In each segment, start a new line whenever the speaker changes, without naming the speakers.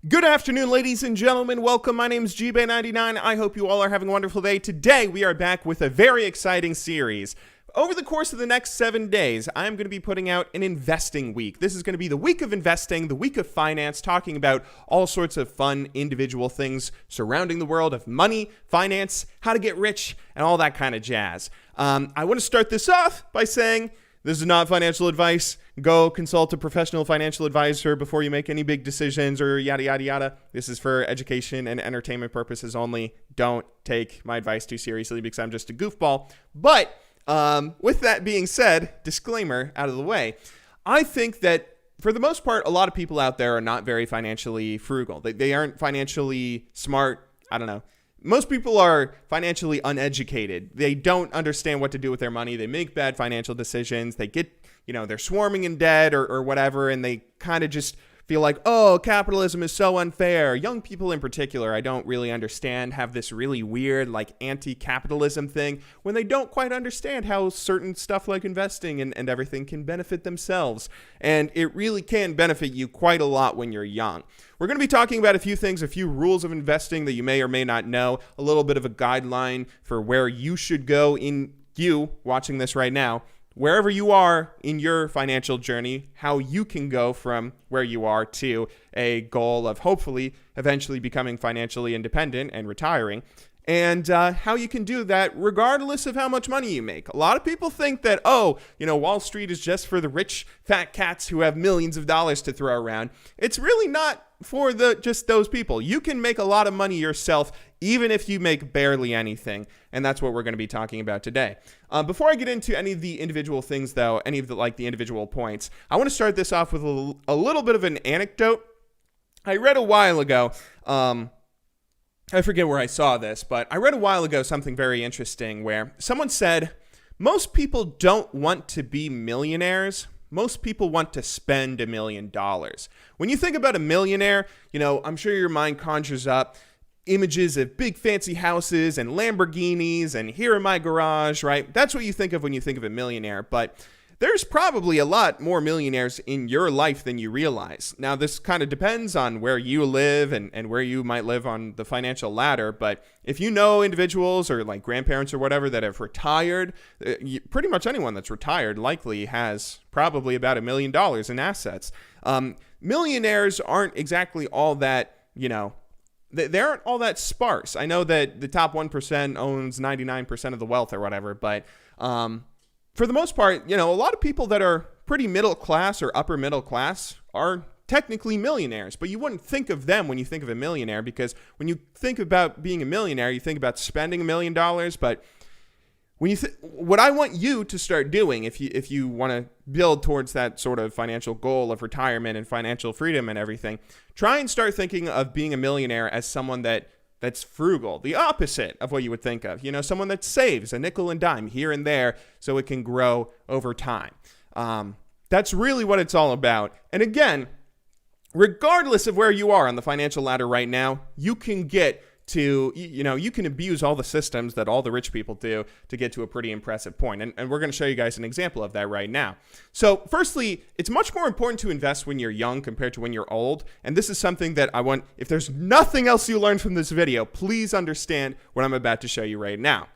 Good afternoon, ladies and gentlemen. Welcome. My name is Gbay100. I hope you all are having a wonderful day. Today, we are back with a very exciting series. Over the course of the next 7 days, I'm going to be putting out an investing week. This is going to be the week of investing, the week of finance, talking about all sorts of fun individual things surrounding the world of money, finance, how to get rich, and all that kind of jazz. I want to start this off by saying this is not financial advice. Go consult a professional financial advisor before you make any big decisions or yada, yada, yada. This is for education and entertainment purposes only. Don't take my advice too seriously because I'm just a goofball. But with that being said, disclaimer out of the way, I think that for the most part, a lot of people out there are not very financially frugal. They aren't financially smart. I don't know. Most people are financially uneducated. They don't understand what to do with their money. They make bad financial decisions. They get, they're swarming in debt or whatever, and they kind of just feel like, oh, capitalism is so unfair. Young people in particular, I don't really understand, have this really weird anti-capitalism thing when they don't quite understand how certain stuff like investing and everything can benefit themselves. And it really can benefit you quite a lot when you're young. We're going to be talking about a few things, a few rules of investing that you may or may not know, a little bit of a guideline for where you should go in you watching this right now. Wherever you are in your financial journey, how you can go from where you are to a goal of hopefully eventually becoming financially independent and retiring, and how you can do that regardless of how much money you make. A lot of people think that, Wall Street is just for the rich fat cats who have millions of dollars to throw around. It's really not for just those people. You can make a lot of money yourself even if you make barely anything, and that's what we're going to be talking about today. Before I get into any of the individual things, though, any of the individual points, I want to start this off with a little bit of an anecdote. I read a while ago, I forget where I saw this, but I read a while ago something very interesting where someone said, most people don't want to be millionaires. Most people want to spend $1 million. When you think about a millionaire, I'm sure your mind conjures up images of big fancy houses and Lamborghinis and here in my garage, right? That's what you think of when you think of a millionaire. But there's probably a lot more millionaires in your life than you realize. Now, this kind of depends on where you live and where you might live on the financial ladder. But if you know individuals or grandparents or whatever that have retired, pretty much anyone that's retired likely has probably about $1 million in assets. Millionaires aren't exactly all that, they aren't all that sparse. I know that the top 1% owns 99% of the wealth or whatever, but for the most part, a lot of people that are pretty middle class or upper middle class are technically millionaires, but you wouldn't think of them when you think of a millionaire, because when you think about being a millionaire, you think about spending $1 million. But when what I want you to start doing, if you want to build towards that sort of financial goal of retirement and financial freedom and everything, try and start thinking of being a millionaire as someone that's frugal, the opposite of what you would think of. Someone that saves a nickel and dime here and there so it can grow over time. That's really what it's all about. And again, regardless of where you are on the financial ladder right now, you can get to, you can abuse all the systems that all the rich people do to get to a pretty impressive point. And we're going to show you guys an example of that right now. So firstly, it's much more important to invest when you're young compared to when you're old. And this is something that I want, if there's nothing else you learn from this video, please understand what I'm about to show you right now.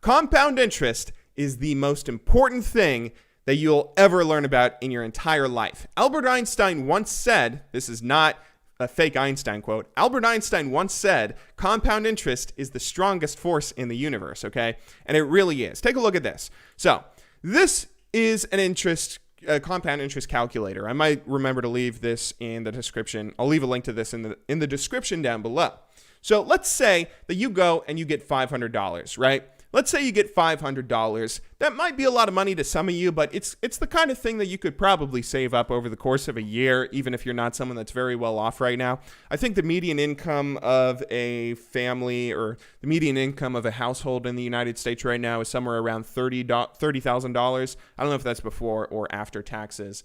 Compound interest is the most important thing that you'll ever learn about in your entire life. Albert Einstein once said, this is not a fake Einstein quote. Albert Einstein once said, compound interest is the strongest force in the universe, okay? And it really is. Take a look at this. So this is a compound interest calculator. I might remember to leave this in the description. I'll leave a link to this in the description down below. So let's say that you go and you get $500, right? Let's say you get $500. That might be a lot of money to some of you, but it's the kind of thing that you could probably save up over the course of a year, even if you're not someone that's very well off right now. I think the median income of a family or the median income of a household in the United States right now is somewhere around $30,000. I don't know if that's before or after taxes.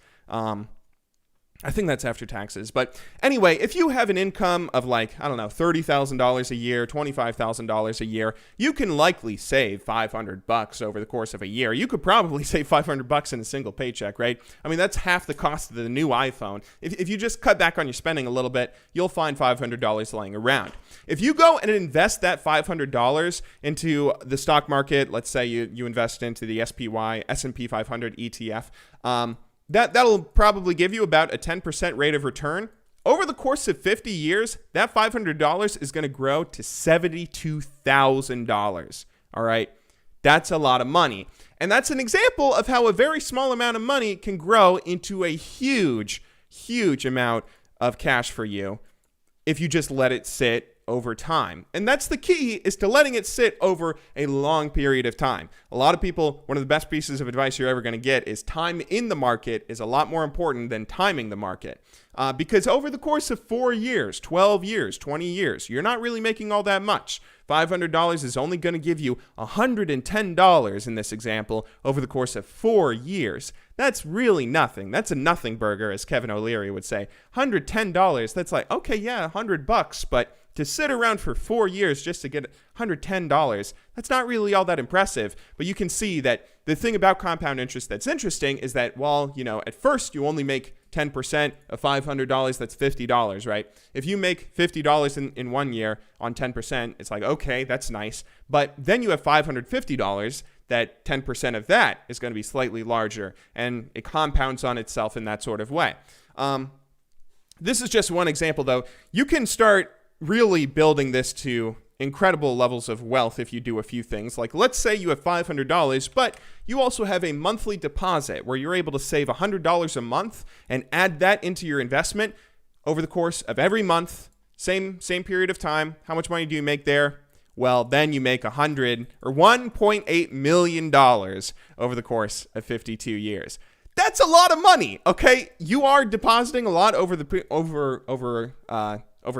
I think that's after taxes. But anyway, if you have an income of like, I don't know, $30,000 a year, $25,000 a year, you can likely save $500 over the course of a year. You could probably save $500 in a single paycheck, right? I mean, that's half the cost of the new iPhone. If you just cut back on your spending a little bit, you'll find $500 laying around. If you go and invest that $500 into the stock market, let's say you invest into the S&P 500 ETF, that'll probably give you about a 10% rate of return. Over the course of 50 years, that $500 is going to grow to $72,000. All right. That's a lot of money. And that's an example of how a very small amount of money can grow into a huge, huge amount of cash for you if you just let it sit over time. And that's the key, is to letting it sit over a long period of time. A lot of people, one of the best pieces of advice you're ever going to get is time in the market is a lot more important than timing the market. Because over the course of 4 years, 12 years, 20 years, you're not really making all that much. $500 is only going to give you $110 in this example over the course of 4 years. That's really nothing. That's a nothing burger, as Kevin O'Leary would say. $110, that's like, okay, yeah, $100, but to sit around for 4 years just to get $110, that's not really all that impressive. But you can see that the thing about compound interest that's interesting is that while, at first you only make 10% of $500, that's $50, right? If you make $50 in 1 year on 10%, it's like, okay, that's nice. But then you have $550, that 10% of that is going to be slightly larger, and it compounds on itself in that sort of way. This is just one example, though. You can start really building this to incredible levels of wealth if you do a few things. Like, let's say you have $500, but you also have a monthly deposit where you're able to save $100 a month and add that into your investment over the course of every month, same period of time. How much money do you make there? Well, then you make $1.8 million over the course of 52 years. That's a lot of money, okay? You are depositing a lot over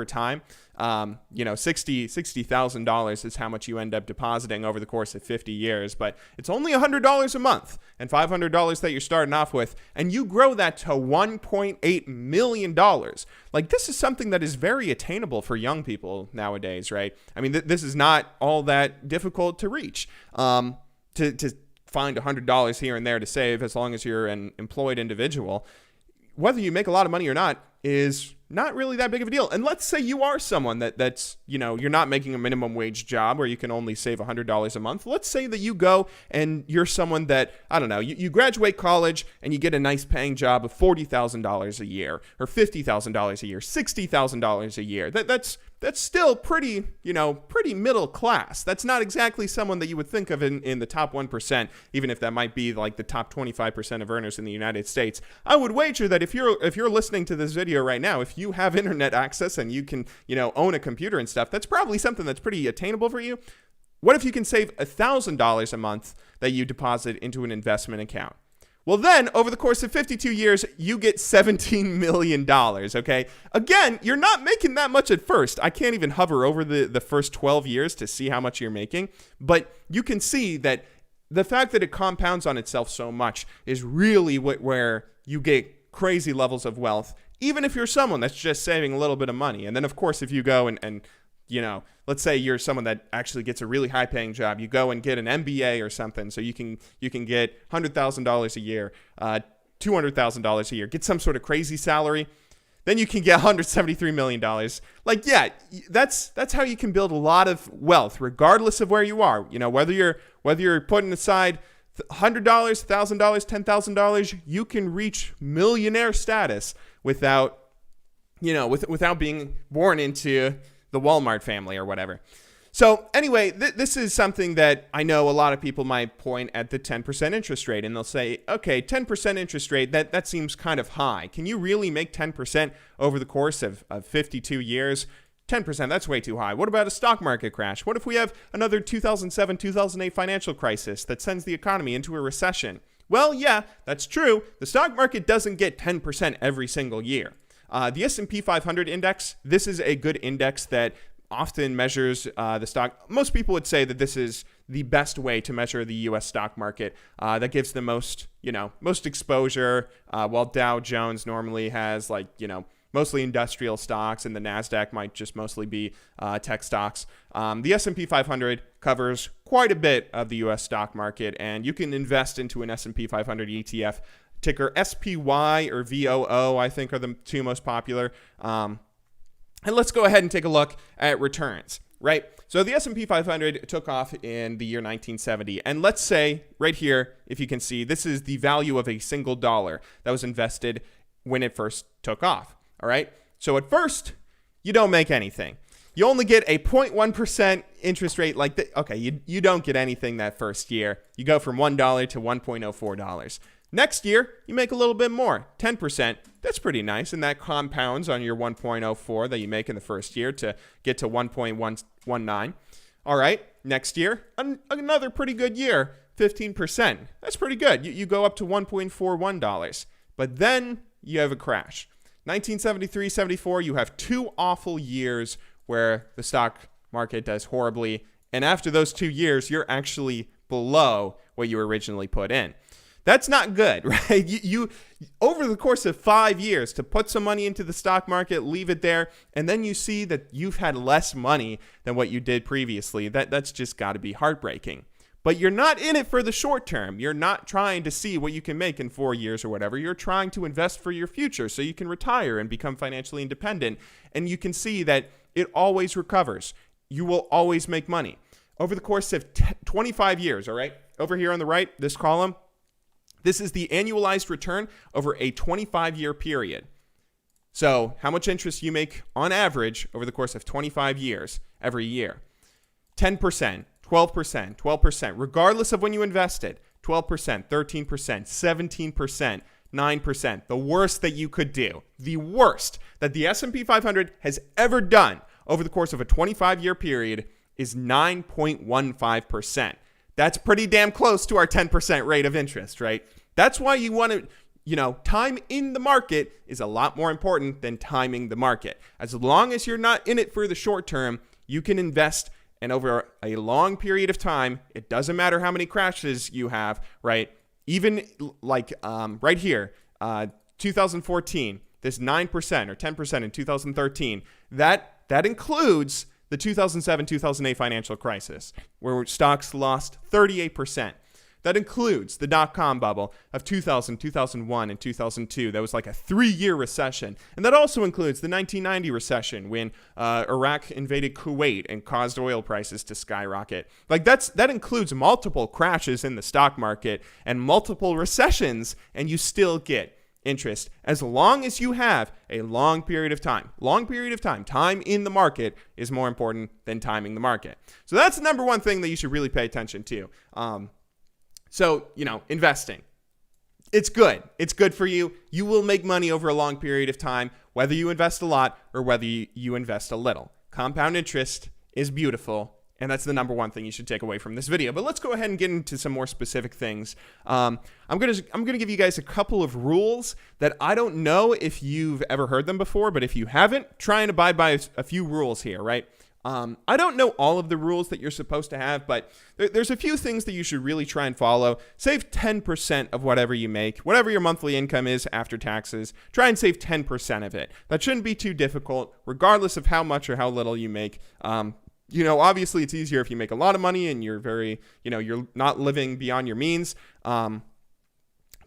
time. $60,000 is how much you end up depositing over the course of 50 years, but it's only $100 a month and $500 that you're starting off with, and you grow that to $1.8 million. Like, this is something that is very attainable for young people nowadays, right? I mean, this is not all that difficult to reach. To find $100 here and there to save, as long as you're an employed individual, whether you make a lot of money or not is not really that big of a deal. And let's say you are someone that's, you're not making a minimum wage job where you can only save $100 a month. Let's say that you go and you're someone that, I don't know, you graduate college and you get a nice paying job of $40,000 a year or $50,000 a year, $60,000 a year. That's still pretty middle class. That's not exactly someone that you would think of in the top 1%, even if that might be like the top 25% of earners in the United States. I would wager that if you're listening to this video right now, if you have internet access and you can, own a computer and stuff, that's probably something that's pretty attainable for you. What if you can save $1,000 a month that you deposit into an investment account? Well, then, over the course of 52 years, you get $17 million, okay? Again, you're not making that much at first. I can't even hover over the first 12 years to see how much you're making. But you can see that the fact that it compounds on itself so much is really where you get crazy levels of wealth, even if you're someone that's just saving a little bit of money. And then, of course, if you go and let's say you're someone that actually gets a really high paying job, you go and get an MBA or something, so you can get $100,000 a year, $200,000 a year, get some sort of crazy salary, then you can get $173 million. Like, yeah, that's how you can build a lot of wealth, regardless of where you are. Whether you're putting aside $100, $1,000, $10,000, you can reach millionaire status without being born into the Walmart family or whatever. So anyway, this is something that I know a lot of people might point at the 10% interest rate, and they'll say, okay, 10% interest rate, that seems kind of high. Can you really make 10% over the course of 52 years? 10%, that's way too high. What about a stock market crash? What if we have another 2007, 2008 financial crisis that sends the economy into a recession? Well, yeah, that's true. The stock market doesn't get 10% every single year. The S&P 500 index, this is a good index that often measures the stock. Most people would say that this is the best way to measure the U.S. stock market. That gives the most exposure, while Dow Jones normally has mostly industrial stocks, and the NASDAQ might just mostly be tech stocks. The S&P 500 covers quite a bit of the U.S. stock market, and you can invest into an S&P 500 ETF. Ticker SPY or VOO, I think, are the two most popular. And let's go ahead and take a look at returns, right? So the S&P 500 took off in the year 1970. And let's say right here, if you can see, this is the value of a single dollar that was invested when it first took off. All right. So at first, you don't make anything. You only get a 0.1% interest rate like that. Okay, you don't get anything that first year. You go from $1 to $1.04. Next year, you make a little bit more, 10%. That's pretty nice, and that compounds on your 1.04 that you make in the first year to get to 1.119. All right, next year, another pretty good year, 15%. That's pretty good. You go up to $1.41. But then you have a crash. 1973, 74, you have 2 awful years where the stock market does horribly. And after those 2 years, you're actually below what you originally put in. That's not good, right? You over the course of 5 years to put some money into the stock market, leave it there, and then you see that you've had less money than what you did previously. That's just got to be heartbreaking. But you're not in it for the short term. You're not trying to see what you can make in 4 years or whatever. You're trying to invest for your future so you can retire and become financially independent. And you can see that it always recovers. You will always make money. Over the course of 25 years, all right? Over here on the right, this column, this is the annualized return over a 25-year period. So how much interest you make on average over the course of 25 years every year? 10%. 12%, 12%, regardless of when you invested, 12%, 13%, 17%, 9%. The worst that you could do, the worst that the S&P 500 has ever done over the course of a 25-year period is 9.15%. That's pretty damn close to our 10% rate of interest, right? That's why you want to, time in the market is a lot more important than timing the market. As long as you're not in it for the short term, you can invest. And over a long period of time, it doesn't matter how many crashes you have, right? Even right here, 2014, this 9% or 10% in 2013, that includes the 2007-2008 financial crisis, where stocks lost 38%. That includes the dot-com bubble of 2000, 2001, and 2002. That was like a 3-year recession. And that also includes the 1990 recession when Iraq invaded Kuwait and caused oil prices to skyrocket. That includes multiple crashes in the stock market and multiple recessions, and you still get interest as long as you have a long period of time. Long period of time. Time in the market is more important than timing the market. So that's the number one thing that you should really pay attention to. So, investing, it's good. It's good for you. You will make money over a long period of time, whether you invest a lot or whether you invest a little. Compound interest is beautiful, and that's the number one thing you should take away from this video. But let's go ahead and get into some more specific things. I'm gonna give you guys a couple of rules that I don't know if you've ever heard them before, but if you haven't, try and abide by a few rules here, right? I don't know all of the rules that you're supposed to have, but there's a few things that you should really try and follow. Save 10% of whatever you make, whatever your monthly income is after taxes. Try and save 10% of it. That shouldn't be too difficult, regardless of how much or how little you make. Obviously it's easier if you make a lot of money and you're you're not living beyond your means.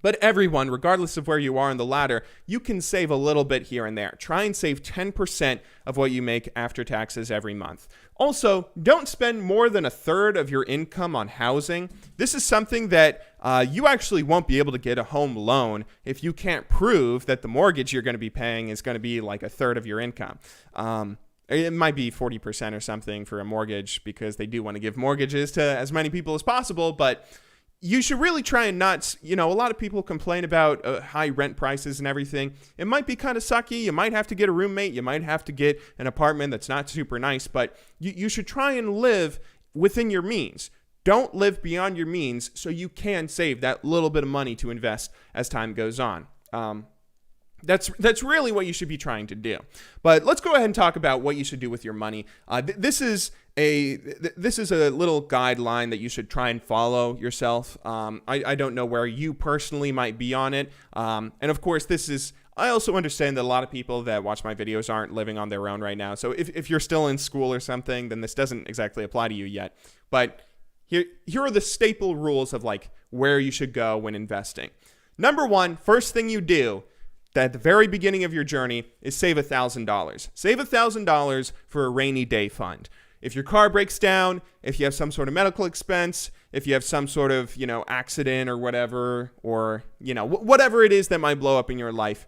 But everyone, regardless of where you are on the ladder, you can save a little bit here and there. Try and save 10% of what you make after taxes every month. Also, don't spend more than a third of your income on housing. This is something that you actually won't be able to get a home loan if you can't prove that the mortgage you're going to be paying is going to be like a third of your income. It might be 40% or something for a mortgage because they do want to give mortgages to as many people as possible, but you should really try and not, a lot of people complain about high rent prices and everything. It might be kind of sucky. You might have to get a roommate. You might have to get an apartment that's not super nice, but you should try and live within your means. Don't live beyond your means so you can save that little bit of money to invest as time goes on. That's really what you should be trying to do. But let's go ahead and talk about what you should do with your money. This is this is a little guideline that you should try and follow yourself. I don't know where you personally might be on it. And of course, I also understand that a lot of people that watch my videos aren't living on their own right now. So if you're still in school or something, then this doesn't exactly apply to you yet. But here are the staple rules of like where you should go when investing. Number one, first thing you do at the very beginning of your journey is save $1,000. Save $1,000 for a rainy day fund. If your car breaks down, if you have some sort of medical expense, if you have some sort of, accident or whatever, or, whatever it is that might blow up in your life,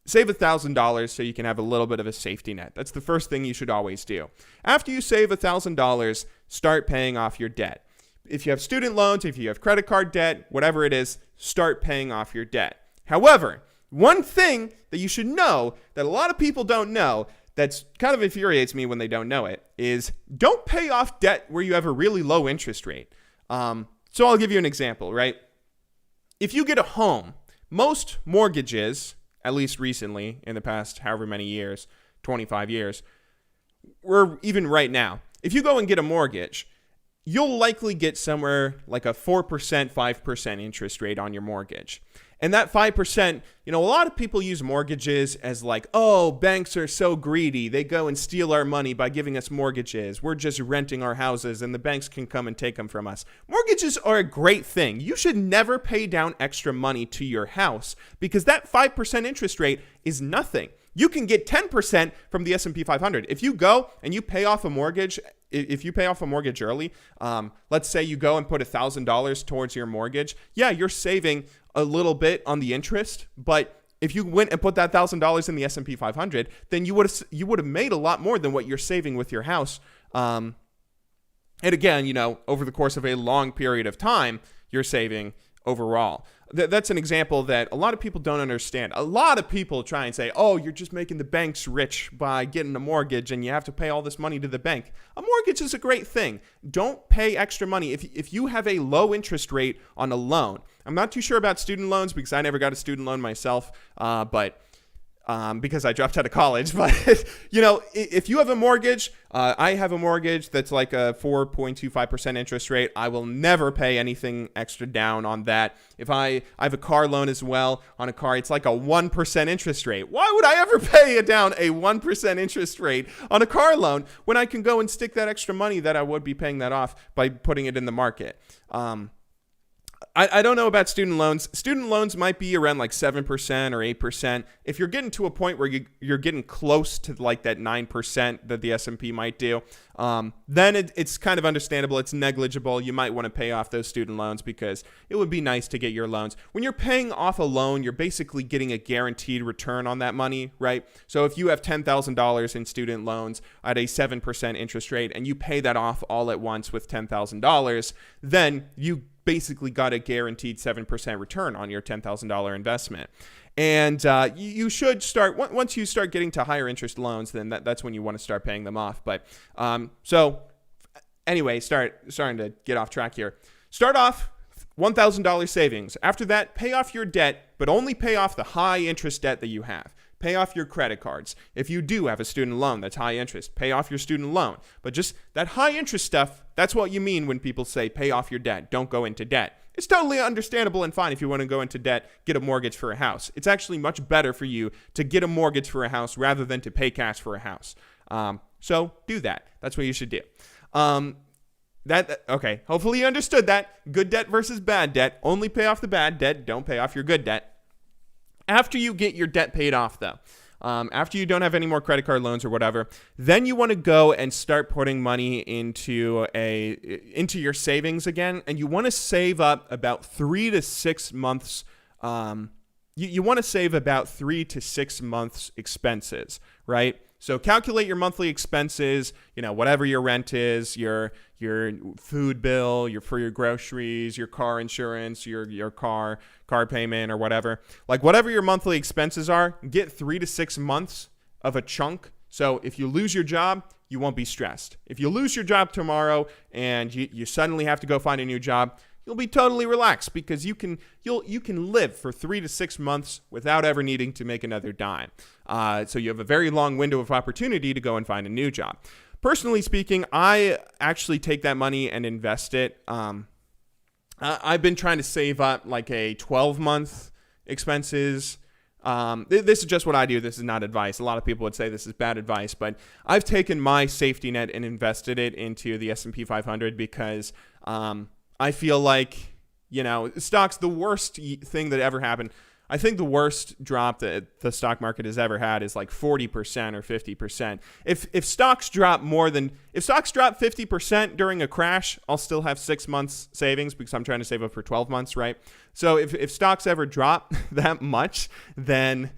save $1,000 so you can have a little bit of a safety net. That's the first thing you should always do. After you save $1,000, start paying off your debt. If you have student loans, if you have credit card debt, whatever it is, start paying off your debt. However, one thing that you should know that a lot of people don't know that's kind of infuriates me when they don't know it is don't pay off debt where you have a really low interest rate. So I'll give you an example, right? If you get a home, most mortgages, at least recently in the past however many years, 25 years, or even right now, if you go and get a mortgage, you'll likely get somewhere like a 4%, 5% interest rate on your mortgage. And that 5%, a lot of people use mortgages as like, oh, banks are so greedy. They go and steal our money by giving us mortgages. We're just renting our houses and the banks can come and take them from us. Mortgages are a great thing. You should never pay down extra money to your house because that 5% interest rate is nothing. You can get 10% from the S&P 500. If you go and you pay off a mortgage, if you pay off a mortgage early, let's say you go and put $1,000 towards your mortgage. Yeah, you're saving a little bit on the interest, but if you went and put that $1,000 in the S&P 500, then you would have made a lot more than what you're saving with your house. And again, over the course of a long period of time, you're saving overall. That's an example that a lot of people don't understand. A lot of people try and say, oh, you're just making the banks rich by getting a mortgage and you have to pay all this money to the bank. A mortgage is a great thing. Don't pay extra money. If you have a low interest rate on a loan, I'm not too sure about student loans because I never got a student loan myself, because I dropped out of college. But, if you have a mortgage, I have a mortgage that's like a 4.25% interest rate. I will never pay anything extra down on that. If I have a car loan as well on a car, it's like a 1% interest rate. Why would I ever pay down a 1% interest rate on a car loan when I can go and stick that extra money that I would be paying that off by putting it in the market? I don't know about student loans. Student loans might be around like 7% or 8%. If you're getting to a point where you're getting close to like that 9% that the S&P might do, then it's kind of understandable. It's negligible. You might want to pay off those student loans because it would be nice to get your loans. When you're paying off a loan, you're basically getting a guaranteed return on that money, right? So if you have $10,000 in student loans at a 7% interest rate and you pay that off all at once with $10,000, then you basically got a guaranteed 7% return on your $10,000 investment. And you should start, once you start getting to higher interest loans, then that's when you want to start paying them off. But so anyway, starting to get off track here. Start off $1,000 savings. After that, pay off your debt, but only pay off the high interest debt that you have. Pay off your credit cards. If you do have a student loan that's high interest, pay off your student loan. But just that high interest stuff, that's what you mean when people say pay off your debt. Don't go into debt. It's totally understandable and fine if you want to go into debt, get a mortgage for a house. It's actually much better for you to get a mortgage for a house rather than to pay cash for a house. So do that. That's what you should do. Okay, hopefully you understood that. Good debt versus bad debt. Only pay off the bad debt. Don't pay off your good debt. After you get your debt paid off, though, after you don't have any more credit card loans or whatever, then you want to go and start putting money into your savings again, and you want to save up about 3 to 6 months. You want to save about 3 to 6 months expenses, right? So calculate your monthly expenses, whatever your rent is, your food bill, for your groceries, your car insurance, your car payment or whatever. Like whatever your monthly expenses are, get 3 to 6 months of a chunk. So if you lose your job, you won't be stressed. If you lose your job tomorrow and you suddenly have to go find a new job, you'll be totally relaxed because you can live for 3 to 6 months without ever needing to make another dime. So you have a very long window of opportunity to go and find a new job. personally speaking, I actually take that money and invest it. I've been trying to save up like a 12-month expenses. This is just what I do. This is not advice. A lot of people would say this is bad advice, but I've taken my safety net and invested it into the S&P 500 because I feel like, stocks, the worst thing that ever happened. I think the worst drop that the stock market has ever had is like 40% or 50%. If stocks drop 50% during a crash, I'll still have 6 months savings because I'm trying to save up for 12 months, right? So if stocks ever drop that much, then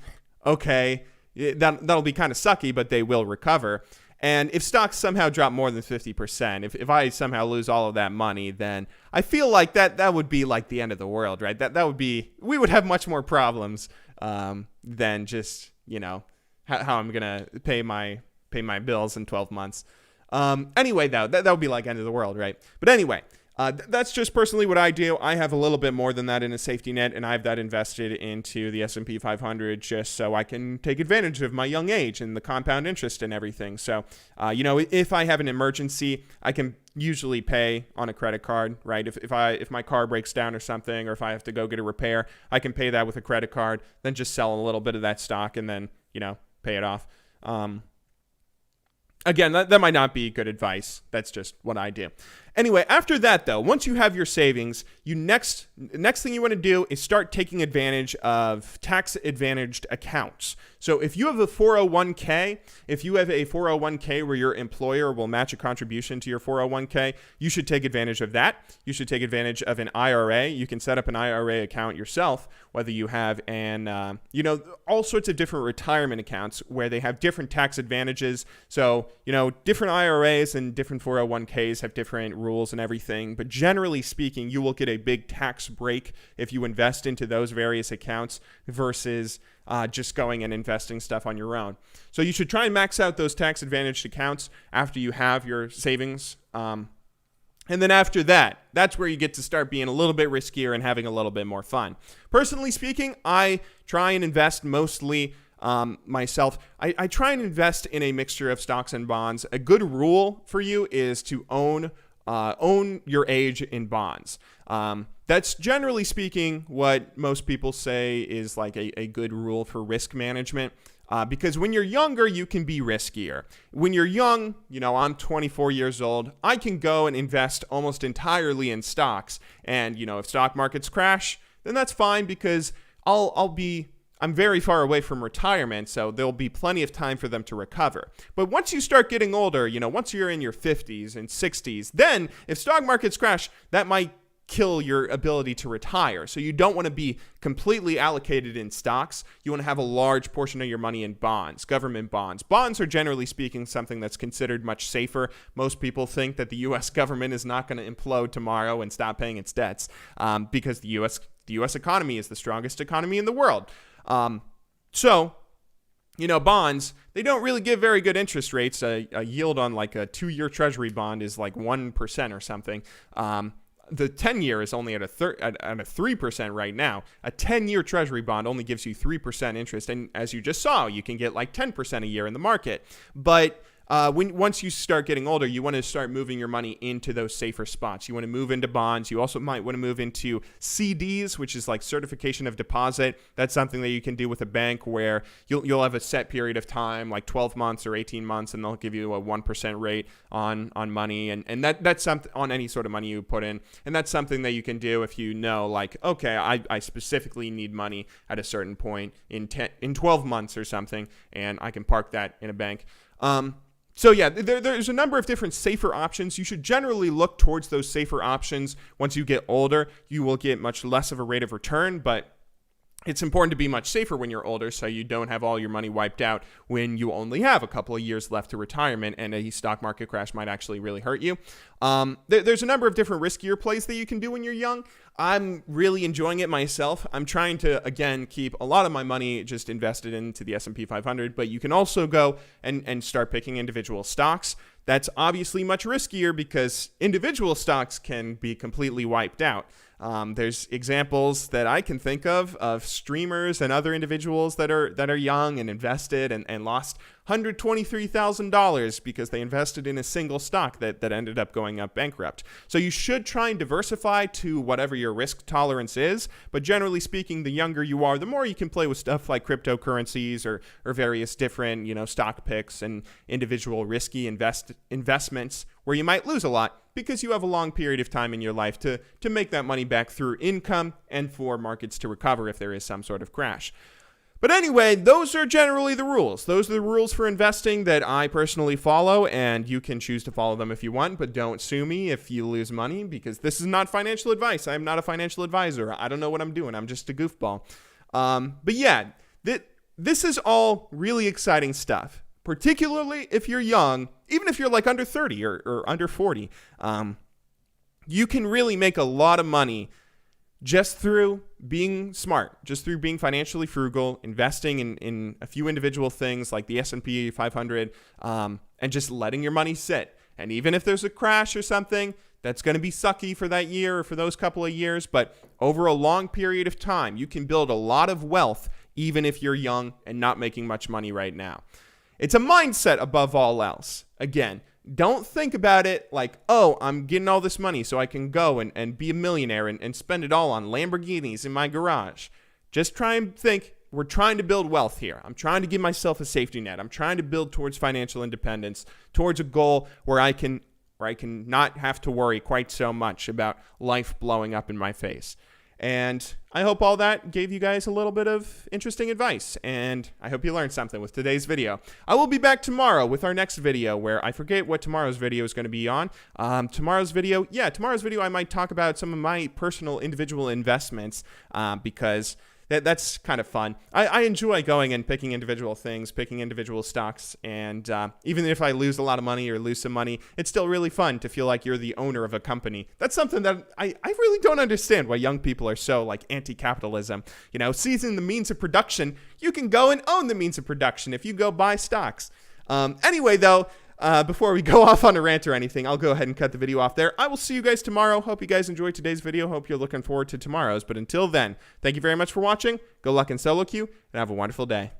okay, that'll be kind of sucky, but they will recover. And if stocks somehow drop more than 50%, if I somehow lose all of that money, then I feel like that would be like the end of the world, right? That would be, we would have much more problems than just, how I'm going to pay my bills in 12 months. Anyway, though, that would be like end of the world, right? But anyway, that's just personally what I do. I have a little bit more than that in a safety net, and I have that invested into the S&P 500 just so I can take advantage of my young age and the compound interest and everything. So, if I have an emergency, I can usually pay on a credit card, right? If my car breaks down or something, or if I have to go get a repair, I can pay that with a credit card, then just sell a little bit of that stock and then, pay it off. Again, that might not be good advice. That's just what I do. Anyway, after that, though, once you have your savings, next thing you want to do is start taking advantage of tax-advantaged accounts. So if you have a 401k, where your employer will match a contribution to your 401k, you should take advantage of that. You should take advantage of an IRA. You can set up an IRA account yourself, whether you have all sorts of different retirement accounts where they have different tax advantages. So, different IRAs and different 401ks have different rules and everything. But generally speaking, you will get a big tax break if you invest into those various accounts versus just going and investing stuff on your own. So you should try and max out those tax advantaged accounts after you have your savings. And then after that, that's where you get to start being a little bit riskier and having a little bit more fun. Personally speaking, I try and invest mostly myself. I try and invest in a mixture of stocks and bonds. A good rule for you is to own your age in bonds. That's generally speaking what most people say is like a good rule for risk management. Because when you're younger, you can be riskier. When you're young, I'm 24 years old. I can go and invest almost entirely in stocks. And, if stock markets crash, then that's fine because I'm very far away from retirement, so there'll be plenty of time for them to recover. But once you start getting older, once you're in your 50s and 60s, then if stock markets crash, that might kill your ability to retire. So you don't want to be completely allocated in stocks. You want to have a large portion of your money in bonds, government bonds. Bonds are generally speaking something that's considered much safer. Most people think that the U.S. government is not going to implode tomorrow and stop paying its debts because the U.S. economy is the strongest economy in the world. Bonds, they don't really give very good interest rates. A yield on like a 2-year treasury bond is like 1% or something. The 10-year is only at a 3% right now. A 10-year treasury bond only gives you 3% interest. And as you just saw, you can get like 10% a year in the market. But once you start getting older, you want to start moving your money into those safer spots. You want to move into bonds. You also might want to move into CDs, which is like certification of deposit. That's something that you can do with a bank where you'll have a set period of time, like 12 months or 18 months, and they'll give you a 1% rate on money. And that's something on any sort of money you put in. And that's something that you can do if you know, like, okay, I specifically need money at a certain point in 12 months or something, and I can park that in a bank. So yeah, there's a number of different safer options. You should generally look towards those safer options. Once you get older, you will get much less of a rate of return, but it's important to be much safer when you're older so you don't have all your money wiped out when you only have a couple of years left to retirement and a stock market crash might actually really hurt you. There's a number of different riskier plays that you can do when you're young. I'm really enjoying it myself. I'm trying to, again, keep a lot of my money just invested into the S&P 500, but you can also go and start picking individual stocks. That's obviously much riskier because individual stocks can be completely wiped out. There's examples that I can think of streamers and other individuals that are young and invested and lost $123,000 because they invested in a single stock that ended up going up bankrupt. So you should try and diversify to whatever your risk tolerance is, but generally speaking, the younger you are, the more you can play with stuff like cryptocurrencies or various different, stock picks and individual risky investments where you might lose a lot because you have a long period of time in your life to make that money back through income and for markets to recover if there is some sort of crash. But anyway, those are generally the rules. Those are the rules for investing that I personally follow, and you can choose to follow them if you want, but don't sue me if you lose money, because this is not financial advice. I am not a financial advisor. I don't know what I'm doing. I'm just a goofball. But yeah, this is all really exciting stuff, particularly if you're young, even if you're like under 30 or under 40. You can really make a lot of money just through being smart, just through being financially frugal, investing in a few individual things like the S&P 500, and just letting your money sit. And even if there's a crash or something, that's going to be sucky for that year or for those couple of years. But over a long period of time, you can build a lot of wealth, even if you're young and not making much money right now. It's a mindset above all else. Again, don't think about it like, oh, I'm getting all this money so I can go and be a millionaire and spend it all on Lamborghinis in my garage. Just try and think, we're trying to build wealth here. I'm trying to give myself a safety net. I'm trying to build towards financial independence, towards a goal where I can not have to worry quite so much about life blowing up in my face. And I hope all that gave you guys a little bit of interesting advice, and I hope you learned something with today's video. I will be back tomorrow with our next video, where I forget what tomorrow's video is going to be on. Tomorrow's video I might talk about some of my personal individual investments, because that's kind of fun. I enjoy going and picking individual things, picking individual stocks, and even if I lose a lot of money or lose some money, it's still really fun to feel like you're the owner of a company. That's something that I really don't understand why young people are so like anti-capitalism. Seizing the means of production, you can go and own the means of production if you go buy stocks. Anyway, though, before we go off on a rant or anything, I'll go ahead and cut the video off there. I will see you guys tomorrow. Hope you guys enjoyed today's video. Hope you're looking forward to tomorrow's. But until then, thank you very much for watching. Good luck in solo queue, and have a wonderful day.